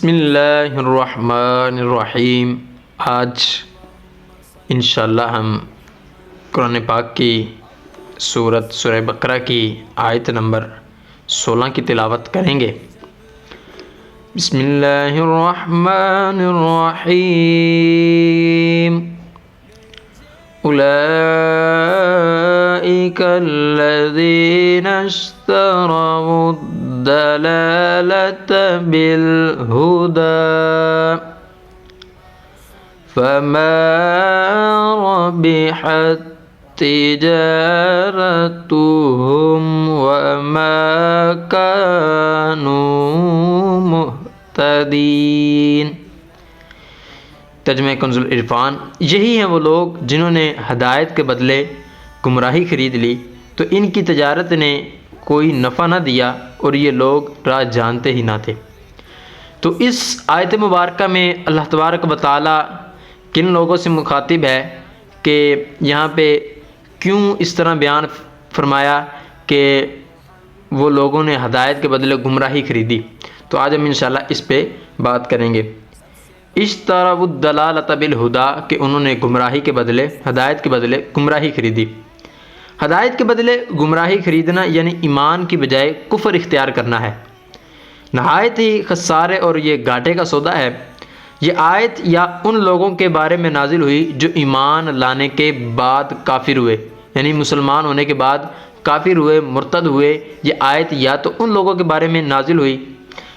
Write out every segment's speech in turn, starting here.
بسم اللہ الرحمن الرحیم۔ آج انشاءاللہ ہم قرآن پاک کی سورہ بقرہ کی آیت نمبر 16 کی تلاوت کریں گے۔ بسم اللہ الرحمن الرحیم۔ اولئک الذین اشتروا الضلالۃ بالہدی فما ربحت تجارتهم وما كانوا مهتدین۔ ترجمہ کنز العرفان۔ یہی ہیں وہ لوگ جنہوں نے ہدایت کے بدلے گمراہی خرید لی تو ان کی تجارت نے کوئی نفع نہ دیا اور یہ لوگ راہ جانتے ہی نہ تھے۔ تو اس آیت مبارکہ میں اللہ تبارک و تعالیٰ کن لوگوں سے مخاطب ہے کہ یہاں پہ کیوں اس طرح بیان فرمایا کہ وہ لوگوں نے ہدایت کے بدلے گمراہی خریدی، تو آج ہم انشاءاللہ اس پہ بات کریں گے۔ اشتروا الضلالۃ بالہدی، کہ انہوں نے گمراہی کے بدلے ہدایت کے بدلے گمراہی خریدی۔ ہدایت کے بدلے گمراہی خریدنا یعنی ایمان کی بجائے کفر اختیار کرنا ہے۔ نہایت ہی خسارے اور یہ گھاٹے کا سودا ہے۔ یہ آیت یا ان لوگوں کے بارے میں نازل ہوئی جو ایمان لانے کے بعد کافر ہوئے، یعنی مسلمان ہونے کے بعد کافر ہوئے، مرتد ہوئے۔ یہ آیت یا تو ان لوگوں کے بارے میں نازل ہوئی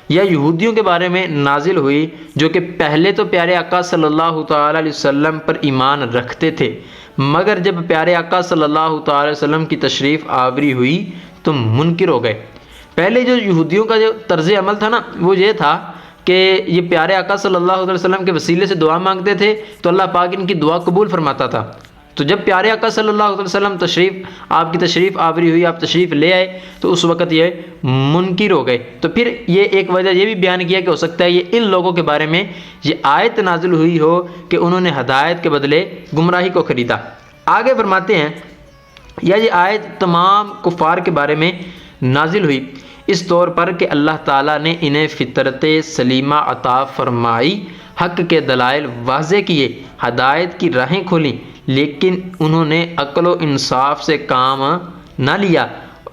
یا یہودیوں کے بارے میں نازل ہوئی جو کہ پہلے تو پیارے آقا صلی اللہ تعالیٰ علیہ وسلم پر ایمان رکھتے تھے، مگر جب پیارے آقا صلی اللہ تعالیٰ علیہ وسلم کی تشریف آوری ہوئی تو منکر ہو گئے۔ پہلے جو یہودیوں کا جو طرز عمل تھا نا، وہ یہ تھا کہ یہ پیارے آقا صلی اللہ علیہ وسلم کے وسیلے سے دعا مانگتے تھے تو اللہ پاک ان کی دعا قبول فرماتا تھا۔ تو جب پیارے آقا صلی اللہ علیہ وسلم آپ کی تشریف آوری ہوئی، آپ تشریف لے آئے، تو اس وقت یہ منکر ہو گئے۔ تو پھر یہ ایک وجہ یہ بھی بیان کیا کہ ہو سکتا ہے یہ ان لوگوں کے بارے میں یہ آیت نازل ہوئی ہو کہ انہوں نے ہدایت کے بدلے گمراہی کو خریدا۔ آگے فرماتے ہیں یا یہ آیت تمام کفار کے بارے میں نازل ہوئی اس طور پر کہ اللہ تعالیٰ نے انہیں فطرت سلیمہ عطا فرمائی، حق کے دلائل واضح کیے، ہدایت کی راہیں کھولیں، لیکن انہوں نے عقل و انصاف سے کام نہ لیا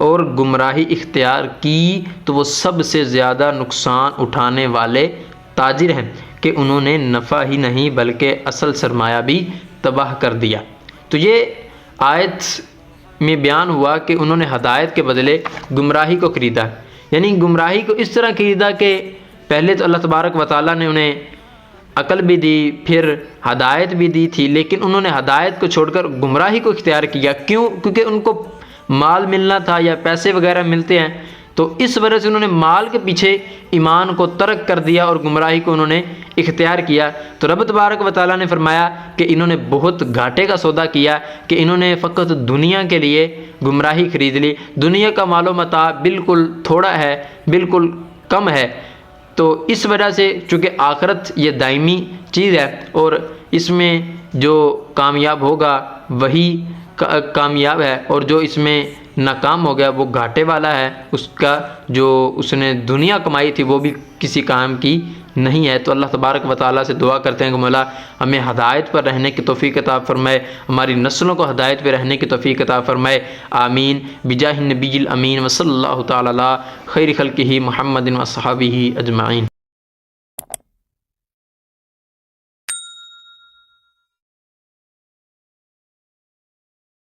اور گمراہی اختیار کی تو وہ سب سے زیادہ نقصان اٹھانے والے تاجر ہیں کہ انہوں نے نفع ہی نہیں بلکہ اصل سرمایہ بھی تباہ کر دیا۔ تو یہ آیت میں بیان ہوا کہ انہوں نے ہدایت کے بدلے گمراہی کو خریدا، یعنی گمراہی کو اس طرح خریدا کہ پہلے تو اللہ تبارک و تعالیٰ نے انہیں عقل بھی دی، پھر ہدایت بھی دی تھی، لیکن انہوں نے ہدایت کو چھوڑ کر گمراہی کو اختیار کیا۔ کیوں؟ کیونکہ ان کو مال ملنا تھا یا پیسے وغیرہ ملتے ہیں، تو اس وجہ سے انہوں نے مال کے پیچھے ایمان کو ترک کر دیا اور گمراہی کو انہوں نے اختیار کیا۔ تو رب تبارک و تعالیٰ نے فرمایا کہ انہوں نے بہت گھاٹے کا سودا کیا کہ انہوں نے فقط دنیا کے لیے گمراہی خرید لی۔ دنیا کا مال و متاع بالکل تھوڑا ہے، بالکل کم ہے، تو اس وجہ سے چونکہ آخرت یہ دائمی چیز ہے اور اس میں جو کامیاب ہوگا وہی کامیاب ہے، اور جو اس میں ناکام ہو گیا وہ گھاٹے والا ہے، اس کا جو اس نے دنیا کمائی تھی وہ بھی کسی کام کی نہیں ہے۔ تو اللہ تبارک و تعالیٰ سے دعا کرتے ہیں کہ مولا ہمیں ہدایت پر رہنے کی توفیق عطا فرمائے، ہماری نسلوں کو ہدایت پہ رہنے کی توفیق عطا فرمائے، آمین بجاہ النبی الامین وصلی اللہ تعالیٰ علی خیر خلقہ محمد و صحابہ اجمعین۔